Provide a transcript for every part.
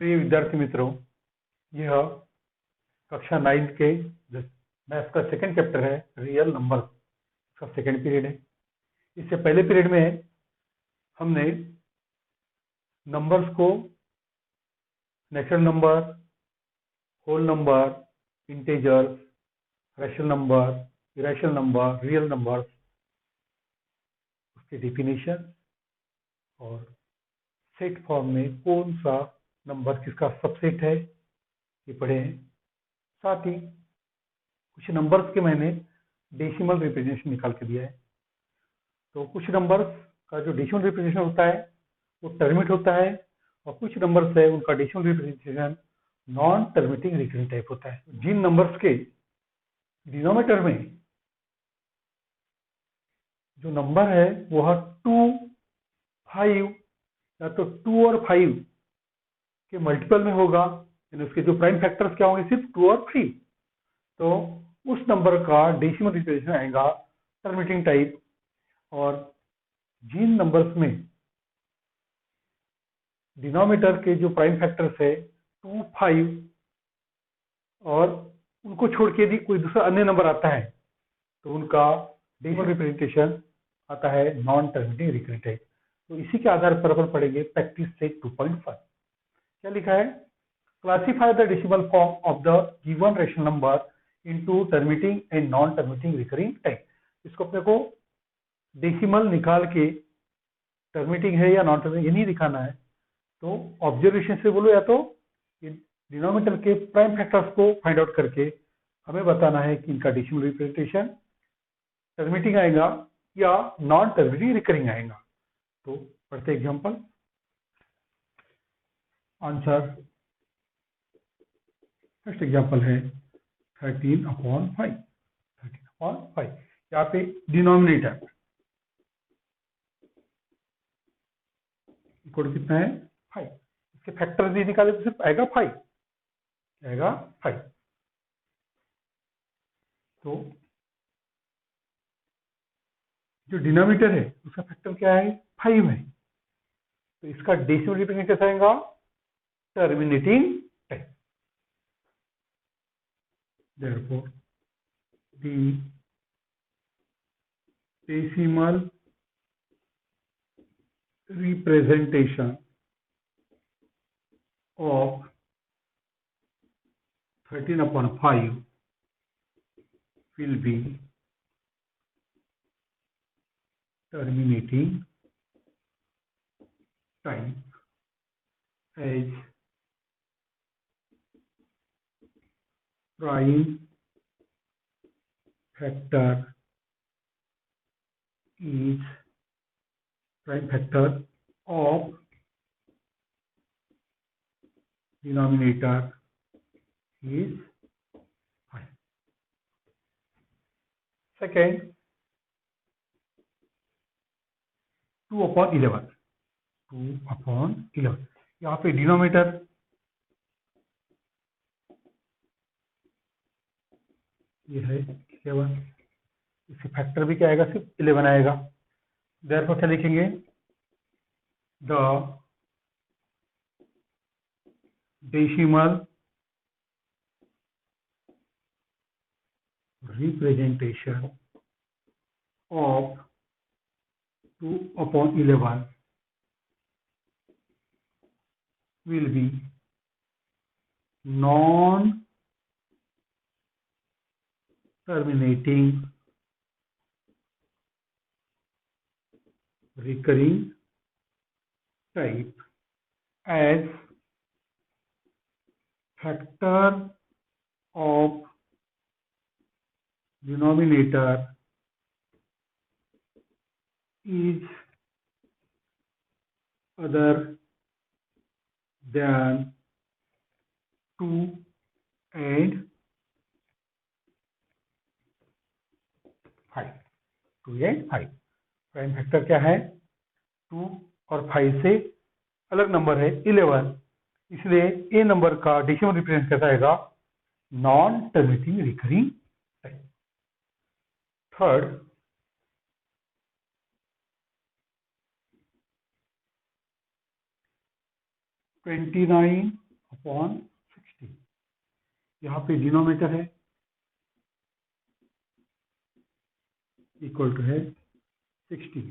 प्रिय विद्यार्थी मित्रों, यह कक्षा 9 के मैथ्स का सेकंड चैप्टर है, रियल नंबर का सेकंड पीरियड है। इससे पहले पीरियड में हमने नंबर्स को natural number, whole number, integers, rational number, irrational number, real number, उसके डेफिनेशन और सेट फॉर्म में कौन सा नंबर किसका सबसेट है ये पढ़े हैं। साथ ही कुछ नंबर्स के मैंने डेसिमल रिप्रेजेंटेशन निकाल के दिया है। तो कुछ नंबर्स का जो डेसिमल रिप्रेजेंटेशन होता है वो टर्मिनेट होता है और कुछ नंबर्स है उनका decimal representation non terminating recurring type होता है। जिन नंबर्स के डिनोमिनेटर में जो नंबर है वह 2, 5 या तो 2 और 5 के मल्टीपल में होगा, यानी उसके जो प्राइम फैक्टर्स क्या होंगे, सिर्फ 2 और 3, तो उस नंबर का डेसिमल रिप्रेजेंटेशन आएगा टर्मिनेटिंग टाइप। और जिन नंबर्स में डिनोमिनेटर के जो प्राइम फैक्टर्स है 2, 5 और उनको छोड़ के यदि कोई दूसरा अन्य नंबर आता है तो उनका डेसिमल रिप्रेजेंटेशन आता है नॉन टर्मिनेटिंग रिकरिंग टाइप। तो इसी के आधार पर अपन पढ़ेंगे प्रैक्टिस सेट 2.5। क्या लिखा है? Classify the decimal form of the given rational number into terminating and non terminating recurring type. इसको अपने को डेसिमल निकाल के टर्मिनेटिंग है या नॉन टर्मिनेटिंग ये नहीं दिखाना है, तो ऑब्जर्वेशन से बोलो या तो डिनोमिनेटर के प्राइम फैक्टर्स को फाइंड आउट करके हमें बताना है कि इनका डेसिमल रिप्रेजेंटेशन टर्मिनेटिंग आएगा या नॉन टर्मिनेटिंग रिकरिंग आएगा। तो पढ़ते एग्जांपल। आंसर फर्स्ट एग्जांपल है 13/5। 13/5 यहाँ पे डिनोमिनेटर इक्वल कितना है 5। इसके फैक्टर भी निकाले तो सिर्फ आएगा 5, आएगा 5। तो जो डिनोमिनेटर है उसका फैक्टर क्या है 5 है, तो इसका डेसिमल रिप्रेजेंटेशन कैसा आएगा terminating type. Therefore, the decimal representation of 13/5 will be terminating type as prime factor of denominator is 5. Second, 2/11। 2/11 यहाँ पे डिनोमिनेटर ये है 11, इसके फैक्टर भी क्या आएगा सिर्फ 11 आएगा। देयरफॉर क्या लिखेंगे the decimal representation of 2/11 will be non-terminating recurring type as factor of denominator is other than 2 and 5। 2 and 5 prime factor क्या है 2 और 5 से अलग नंबर है 11, इसलिए ए नंबर का डेसिमल रिप्रेजेंटेशन कैसा आएगा non terminating recurring type. Third, 29/5 upon 60। यहाँ पे डिनोमिनेटर है इक्वल टू है 60।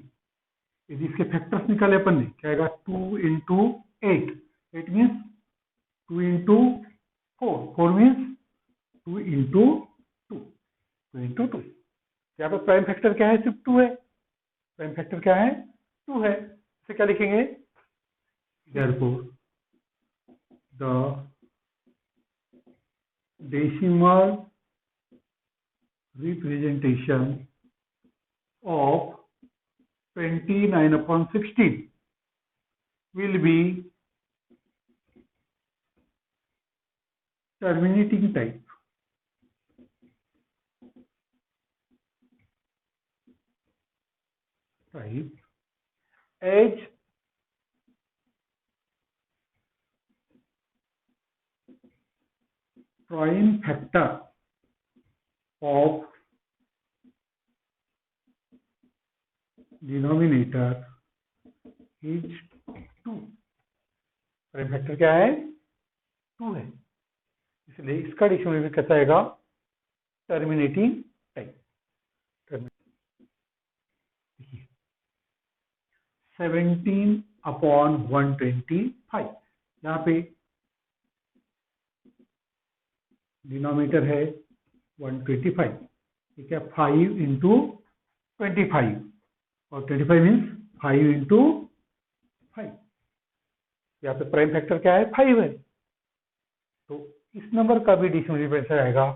यदि इसके फैक्टर्स निकाले अपन ने, क्या आएगा 2 into 8, 8 means 2 into 4, 4 means 2 into 2, 2 into 2। यहाँ पे प्राइम फैक्टर क्या है, सिर्फ 2 है। प्राइम फैक्टर क्या है, 2 है। इसे क्या लिखेंगे, therefore the decimal representation of 29/16 will be terminating type. As prime factor of denominator is 2। Prime factor क्या है, 2 है, इसलिए इसका डिक्शनरी कैसा आएगा, टर्मिनेटिंग टाइप। 17/125। यहाँ पे डिनोमिनेटर है 125, ठीक है, 5 इंटू 25 और 25 मीन्स 5 इंटू 5। यहाँ पे प्राइम फैक्टर क्या है, 5 है, तो इस नंबर का भी डिक्शनरी में आएगा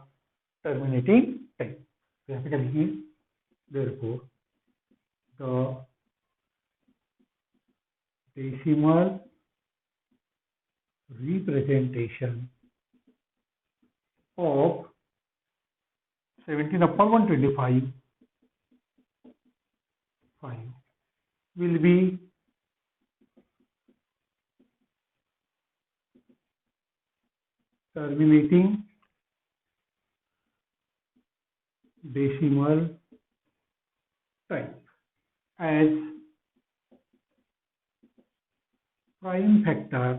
टर्मिनेटिंग टाइप। तो यहाँ पे क्या लिखिए, therefore the decimal representation of 17/125 will be terminating decimal type as prime factor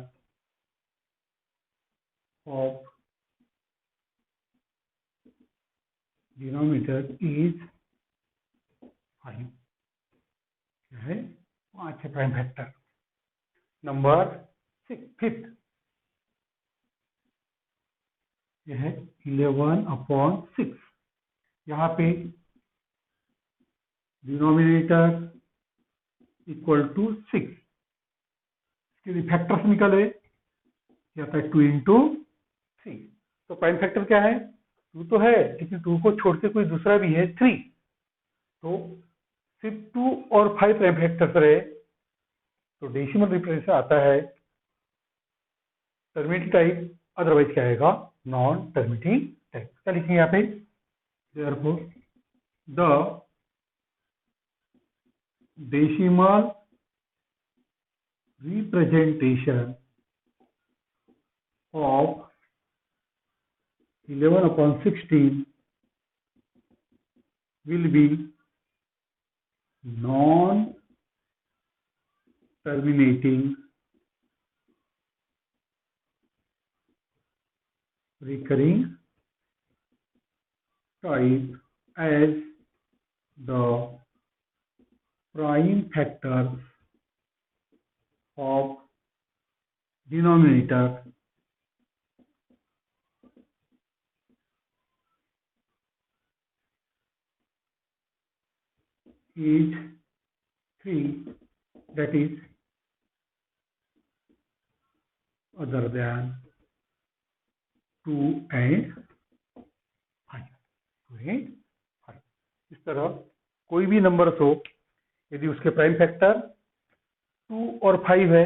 of denominator is 5। क्या है, 5 है प्राइम फैक्टर। नंबर 5th, यह है 11/6। यहाँ पे डिनोमिनेटर इक्वल टू 6, इसके फैक्टर्स निकले, क्या था 2 इंटू 3। तो प्राइम फैक्टर क्या है, 2 तो है, लेकिन 2 को छोड़ के कोई दूसरा भी है 3, तो सिर्फ 2 और 5 प्राइम फैक्टर्स रहे, तो डेसिमल रिप्रेजेंटेशन आता है टर्मिनेटिंग टाइप, अदरवाइज क्या आएगा, नॉन टर्मिनेटिंग टाइप। क्या लिखेंगे यहाँ पे, therefore the decimal representation of 11/16 will be non-terminating recurring type as the prime factor of denominator is 3, that is other than 2 and 5। 2 and 5। इस तरह कोई भी नंबर हो, यदि उसके प्राइम फैक्टर 2 और 5 है,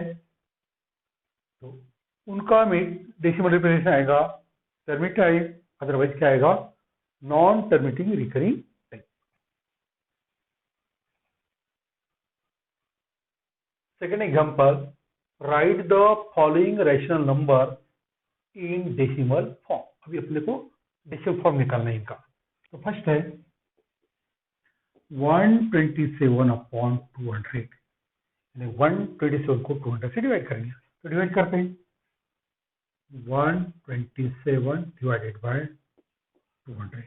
तो उनका में डेसिमल रिप्रेजेंटेशन आएगा टर्मिनेटिंग टाइप, अदरवाइज क्या आएगा, non terminating recurring type. Second example, right the following rational number in decimal form. अभी अपने को डेसिमल फॉर्म निकालना है इनका। तो फर्स्ट है 127/200, 127 को 200 से डिवाइड करेंगे। तो डिवाइड करते हैं, 127 डिवाइडेड बाय 200।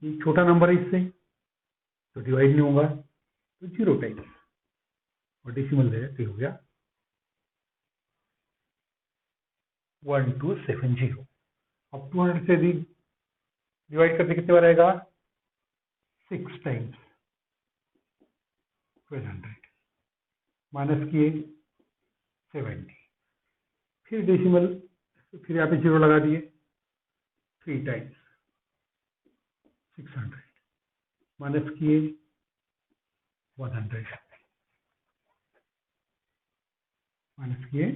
ये छोटा नंबर है, इससे तो डिवाइड नहीं होगा, तो 0 टाइम्स और डेसिमल दे तो हो गया 1270। अब 200 से डिवाइड करते कितने बार आएगा? 6 टाइम्स 1200 माइनस किए 70, फिर डेसिमल, फिर यहाँ पे 0 लगा दिए, 3 टाइम्स 600 माइनस किए 100, माइनस किए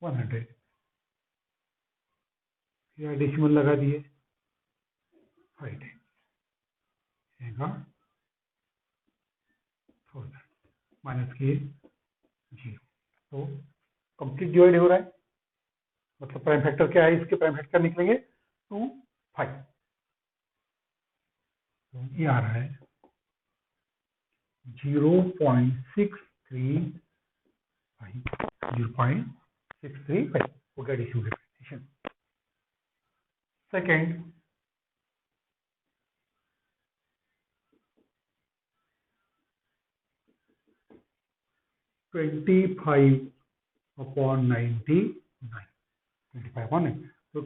100, फिर डेसिमल लगा दिए 5 टाइम्स, आएगा 1000 माइनस किए 0। तो कंप्लीट डिवाइड हो रहा है, मतलब प्राइम फैक्टर क्या है, इसके प्राइम फैक्टर निकलेंगे 2, 5। तो ये आ रहा है 0.635, 0.635 हो गया डेसिमल रिप्रेजेंटेशन। सेकेंड, 25/99, 25/9, तो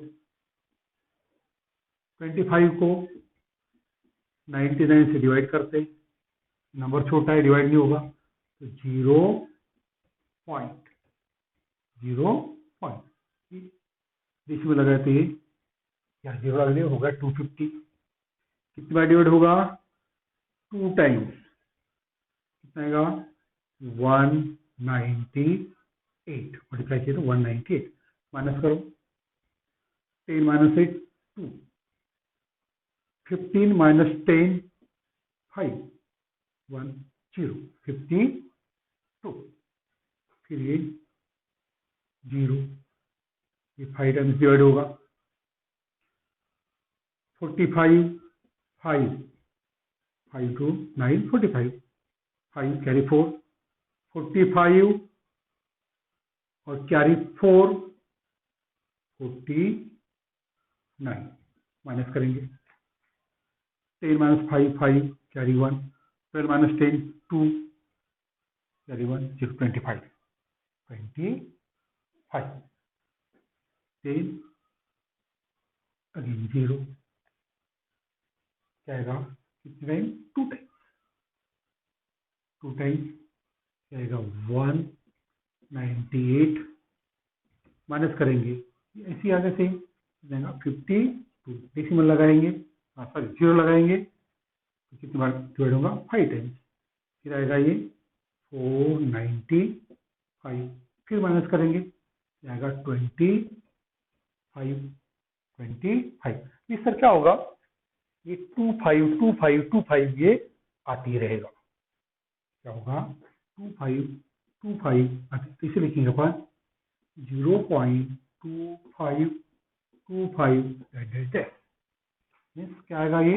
25 को 99 से डिवाइड करते, नंबर छोटा है डिवाइड नहीं होगा, तो 0.0 डेसिमल लगाए तो ये यहाँ 0 लगा दिया, होगा 250। कितनी बार डिवाइड होगा? 2 टाइम्स, कितना आएगा? 198, मल्टीप्लाई किया तो 198, माइनस करो 10 माइनस 8 2, 15 माइनस 10 5, 1 0, 52, फिर ये 0, ये 5 टाइम्स डिवाइड होगा, 45 5 5 2 9 45, 5 कैरी 4, 45 और कैरी 4 49, माइनस करेंगे 10 minus 5 5 carry 1, 12 minus 10 2 carry 1 0, 25 10 again 0, क्या आएगा? कितने टाइम? 2 टाइम्स, 2 टाइम्स क्या आएगा? 198, माइनस करेंगे इसी आगे से जाएगा 52, डेसिमल लगाएंगे, सॉरी 0 लगाएंगे, तो कितनी बार डिवाइड होगा? 5 टाइम्स, फिर आएगा ये 495, फिर माइनस करेंगे, आएगा 25 25। इस सर क्या होगा? ये 252525 ये आती रहेगा, क्या होगा? 2525 आती, इसे लिखेंगे अपन 0.2525 मीन्स क्या आएगा? ये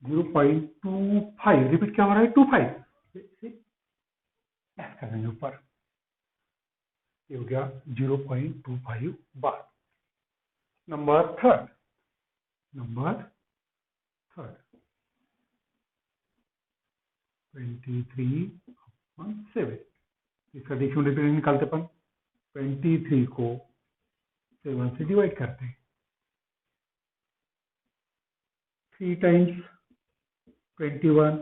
0.25, रिपीट क्या हो रहा है? 25 कर देंगे ऊपर, ये हो गया 0.25 बार। नंबर थर्ड, 23/7, इसका डेसिमल रिप्रेजेंटेशन निकालते अपन, 23 को 7 से डिवाइड करते हैं, 3 टाइम्स 21,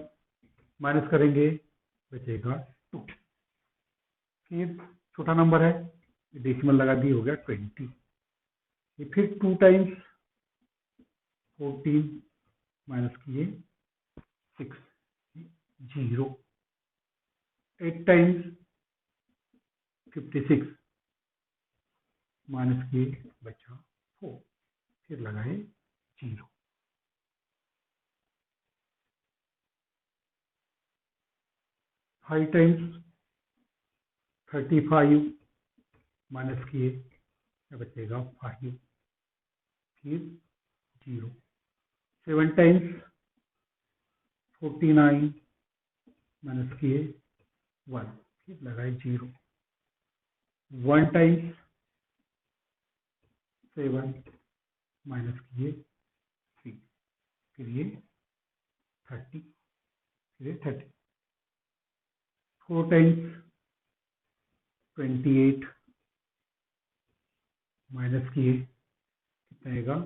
माइनस करेंगे बचेगा 2, फिर छोटा नंबर है डेसिमल लगा दिए, हो गया 20, फिर 2 टाइम्स 14, माइनस किए 6 0, 8 टाइम्स 56, माइनस किए बचा 4, फिर लगाए 0, 5 टाइम्स 35, माइनस किए बचेगा 5, फिर 0, 7 टाइम्स 49, माइनस किए 1, फिर लगाए 0, 1 टाइम्स 7 माइनस किए 3, फिर ये 30, फिर ये 30, 4 टाइम्स 28 माइनस किए कितना आएगा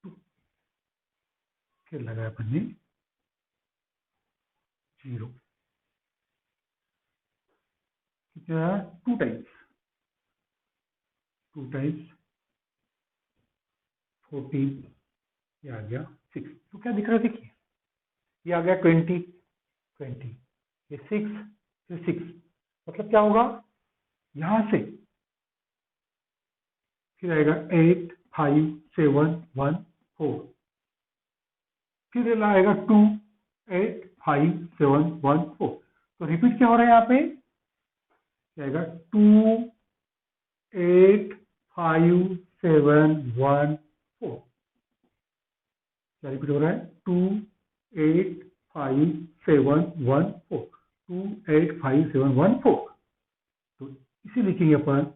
2, फिर लगाया अपन ने 0, कितना 2 टाइम्स 14, ये आ गया 6। तो क्या दिख रहा है देखिए, ये आ गया 20, ये 6, फिर 6, मतलब क्या होगा यहां से फिर आएगा 8 5 7 1 4, फिर आएगा 2 8 5 7 1 4। तो रिपीट क्या हो रहा है यहाँ पे, क्या आएगा 2 8 5 7 1 4, क्या रिपीट हो रहा है 2 8 5 7 1 4, 2 8 5 7 1 4। तो इसे लिखेंगे अपन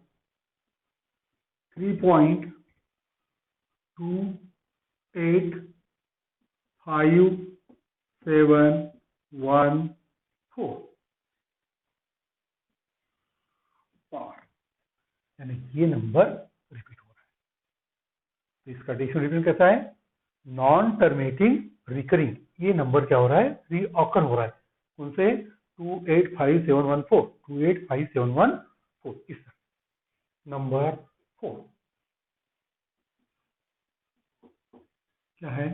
3.2854, यानी ये नंबर रिपीट हो रहा है। तो इसका डिक्शनरी रिपीट कैसा है, नॉन टर्मिनेटिंग रिकरिंग। ये नंबर क्या हो रहा है, रीऑकर हो रहा है। उनसे 285714, 285714 इस नंबर 4 क्या है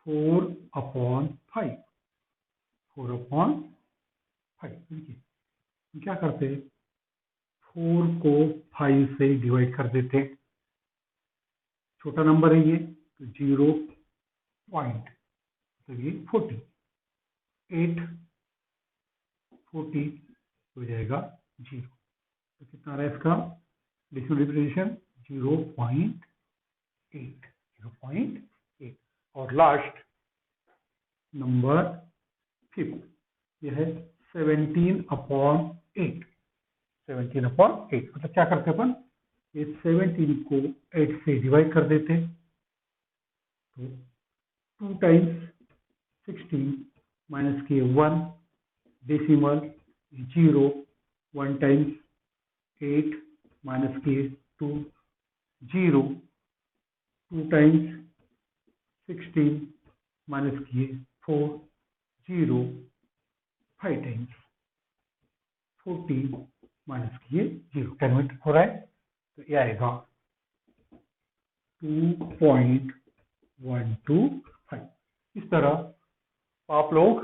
4/5, 4/5। देखिए क्या करते हैं, 4 को 5 से डिवाइड कर देते हैं, छोटा नंबर है ये, तो 0 पॉइंट, तो ये 40, 8 40 हो जाएगा 0। तो कितना रहा इसका डिक्शनरी रिप्रेजेंटेशन 0.8, 0.8। और लास्ट नंबर 5 यह है 17/8, 17/8। मतलब क्या करते अपन, ये 17 को 8 से डिवाइड कर देते, तो 2 टाइम्स 16 माइनस के 1 डेसिमल 0, 1 टाइम्स 8 माइनस के 2 0, 2 टाइम्स 16 माइनस किए 4 0, 5 टाइम्स 40 माइनस किए 0, 10 मिनट हो रहा है। तो ये आएगा 2.125। इस तरह आप लोग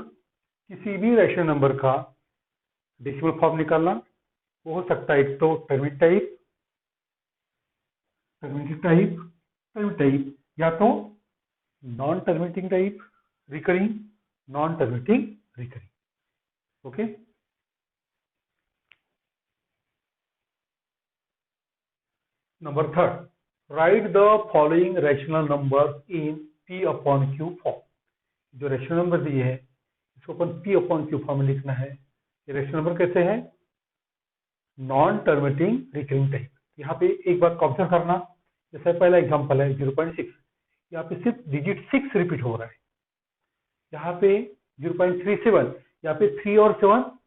किसी भी रैशनल नंबर का डेसिमल फॉर्म निकालना, वो हो सकता है एक तो टर्मिनेटिव टाइप, या तो non terminating type recurring, non terminating recurring. Okay, number 3, right the following rational number in P/Q form. जो रैशनल नंबर दिए है इसको अपन P/Q फॉर्म में लिखना है। ये रैशनल नंबर कैसे है, नॉन टर्मिनेटिंग रिकरिंग टाइप। यहाँ पे एक बात ऑब्जर्व करना, जैसे पहला एग्जांपल है 0.6, यहाँ पे सिर्फ डिजिट 6 रिपीट हो रहा है। यहाँ पे 0.37, यहाँ पे 3 और 7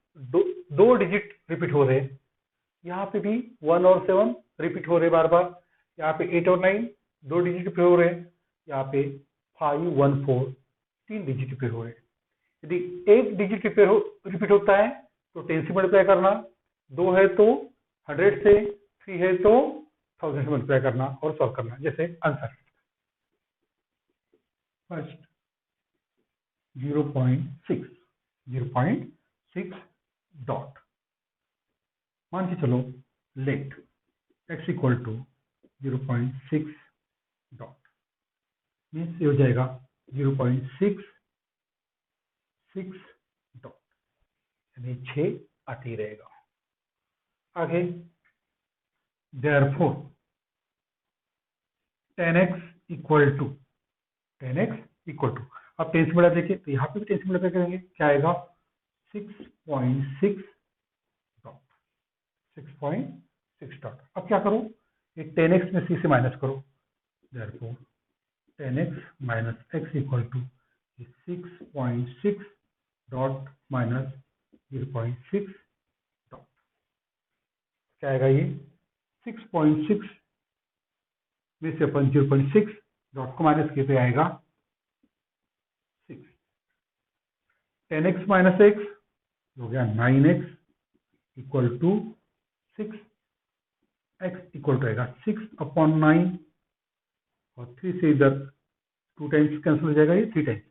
दो डिजिट रिपीट हो रहे हैं। यहाँ पे भी 1 और 7 रिपीट हो रहे बार बार। यहाँ पे 8 और 9 दो डिजिट रिपीट हो रहे हैं। यहाँ पे 5 1 4 3 डिजिट रिपीट हो रहे हैं। यदि एक डिजिट रिपीट होता है तो 10 से मल्टीप्लाई करना, 2 है तो 100 से, 3 है तो 1000 से मल्टीप्लाई करना और सॉल्व करना। जैसे आंसर फर्स्ट 0.6 डॉट, मान के चलो let x equal to 0.6 dot, means ये हो जाएगा 0.66 डॉट, यानी 6 आते ही रहेगा। आगे therefore 10x equal to, 10x equal to, अब 10 से बड़ा देखिए तो यहाँ पे भी 10 से मल्टीप्लाई करेंगे, क्या आएगा 6.6 डॉट, 6.6 डॉट। अब क्या करो, ये 10x में c से माइनस करो, therefore 10x minus x equal to 6.6 dot minus 0.6 dot. क्या आएगा ये 6.6 में से अपन 0.6 डॉट को माइनस किए तो आएगा 6। 10x माइनस x हो गया 9x equal to 6, x equal to आएगा 6/9 और 3 से इधर 2 टाइम्स कैंसिल हो जाएगा, ये 3 टाइम्स,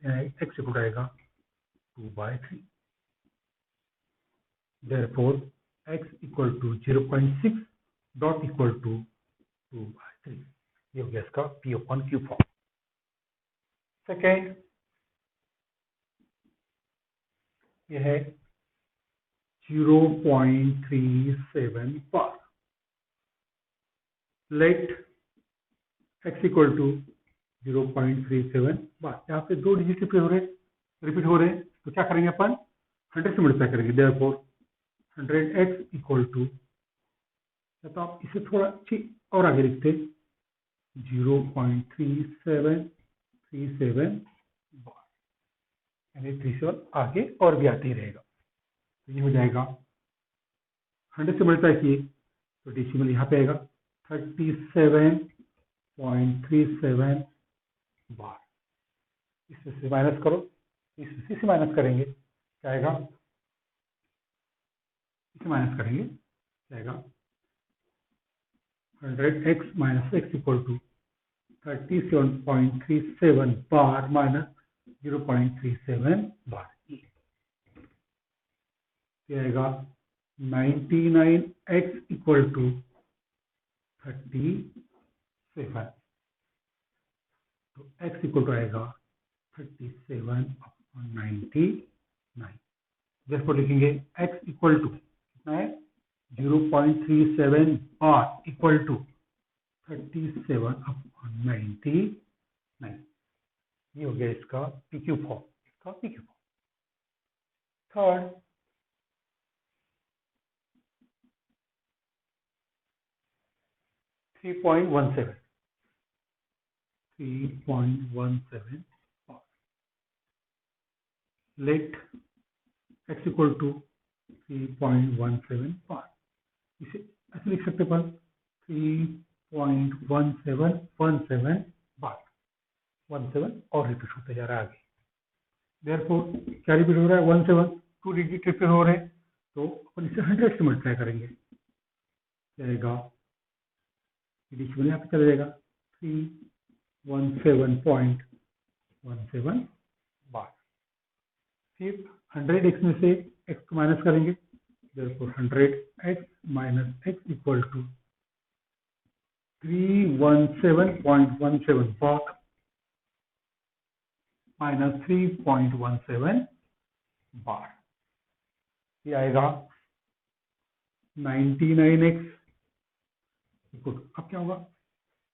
x इक्वल टू आएगा 2/3। therefore x equal to 0.6 dot equal to 2/3। ये हो गया इसका P/Q फॉर्म। सेकेंड ये है 0.37 बार। लेट x इक्वल टू 0.37 बार। यहाँ पे 2 डिजिट रिपीट हो रहे हैं तो क्या करेंगे अपन 100 से मल्टीप्लाई करेंगे, therefore 100x इक्वल टू, तो आप इसे थोड़ा और आगे लिखते 0.3737 बार, यानी 37 आगे और भी आते ही रहेगा। तो ये हो जाएगा 100 से मल्टीप्लाई किए तो डेसिमल यहाँ पे आएगा 37.37 बार। इसमें से माइनस करो, इसमें से माइनस करेंगे क्या आएगा, इसे माइनस करेंगे क्या आएगा 100x minus x equal to 37.37 bar minus 0.37 bar. ये आएगा 99x इक्वल टू 37, तो x इक्वल टू आएगा 37/99। जैसे लिखेंगे x इक्वल टू कितना है 0.37 बार इक्वल टू 37/99। ये हो गया इसका PQ form, third 3.17 let x equal to 3.17 bar. इसे ऐसे लिख सकते पर 3.1717 बार, 17 और रिपीट होते जा रहा है आगे। देयरफॉर क्या रिपीट हो रहा है 17, 2 डिजिट रिपीट हो रहे हैं तो अपन इसे 100 से मल्टीप्लाई करेंगे, जाएगा डिजिट यहाँ पे चला जाएगा 317.17 बार। फिर 100x में से x को माइनस करेंगे, therefore 100x minus x equal to 317.17 bar minus 3.17 बार। ये आएगा 99x। अब क्या होगा,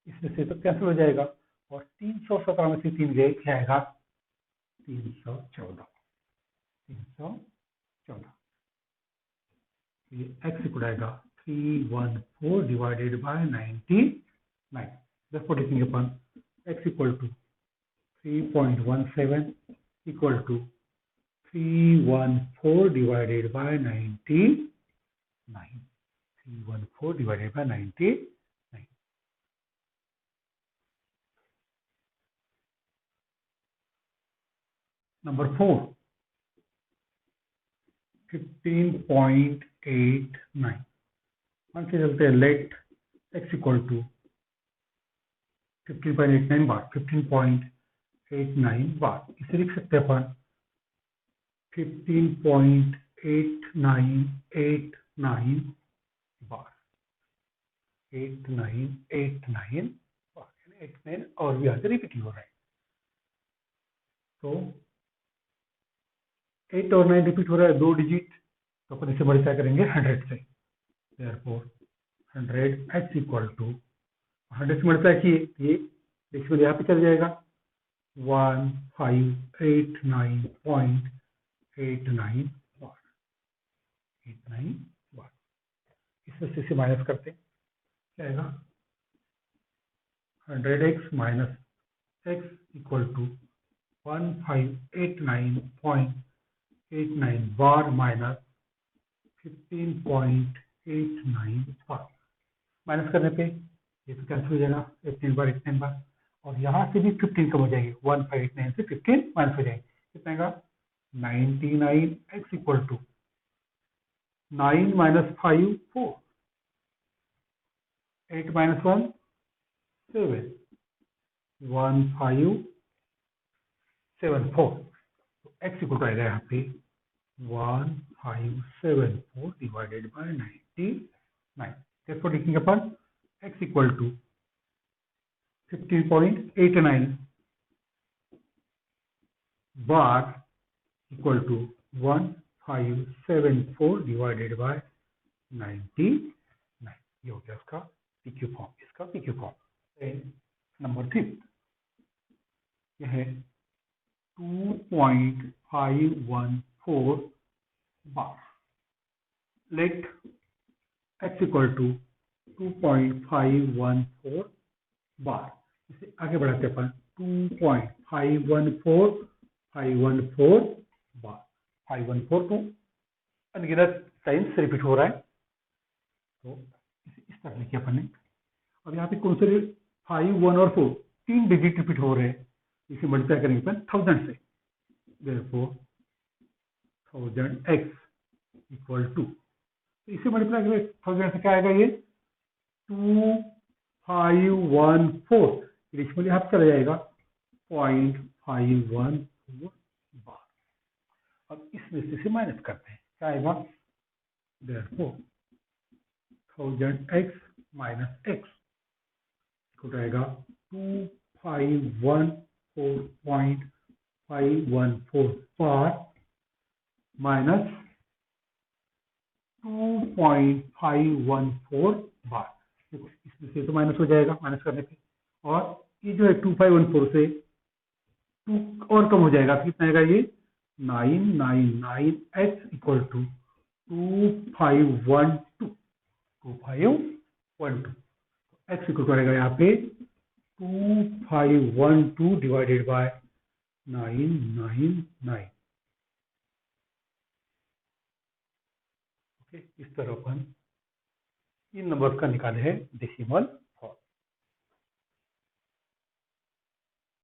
इसमें से तो कैंसिल हो जाएगा और 317 में से 3 गए, क्या आएगा 314। ये x इक्वल आएगा 314 डिवाइडेड बाय 99। therefore लिखेंगे अपन x equal to 3.17 equal to 314 divided by 99। 314 divided by 99। Number 4 15.89। मान के चलते हैं let x equal to 15.89 bar, 15.89 bar. इसे लिख सकते हैं अपन 15.8989 बार, 8989 बार, 89 और भी आगे रिपीट हो रहा है। तो 8 और 9 रिपीट हो रहा है 2 डिजिट, तो अपन इसे मल्टीप्लाई करेंगे 100 से। therefore 100x इक्वल टू 100 से मल्टीप्लाई किए ये डेसिमल यहाँ पे चल जाएगा 1589.89 बार, 89 बार। इसमें से माइनस करते क्या आएगा 100x minus x equal to 1589.89 bar minus 15.89 bar. Minus करने पे ये तो कैंसिल हो जाएगा 18 बार और यहाँ से भी 15 कम हो जाएगी, 1589 से 15 माइनस हो जाएगी, कितना आएगा 99x equal to 9 minus 5 4, 8 minus 1 7, 1574। तो x इक्वल टू आएगा यहाँ पे 1574 डिवाइडेड बाय 99। therefore लिखेंगे अपन x equal to 15.89 bar equal to 1574 divided by 99। ये हो गया इसका PQ फॉर्म, इसका PQ फॉर्म। नंबर 3 यह है 2.514 bar. Let x equal to 2.514 bar. इसे आगे बढ़ाते अपन 2.514 बार। 514 तो अनगिनत टाइम्स रिपीट हो रहा है, तो इसे इस तरह लिखिए अपन ने। अब यहाँ पे कौन से 5, 1 और 4 3 डिजिट रिपीट हो रहे हैं, इसे मल्टीप्लाई करेंगे अपन 1000 से। therefore 1000x इक्वल टू, इसे मल्टीप्लाई करें 1000 से क्या आएगा, ये 2514 एडिशनली यहाँ चला जाएगा 0.514 बार। अब इसमें से माइनस करते हैं, क्या आएगा, therefore 1000x minus x equal आएगा 2514.514 बार माइनस 2.514 बार। देखो इसमें से तो माइनस हो जाएगा माइनस करने पे, और ये जो है 2514 से 2 और कम हो जाएगा, कितना आएगा ये 999x equal to 2512 x equal to आएगा यहाँ पे 2512 डिवाइडेड बाय 999। ओके, इस तरह अपन इन नंबर्स का निकाले है डेसिमल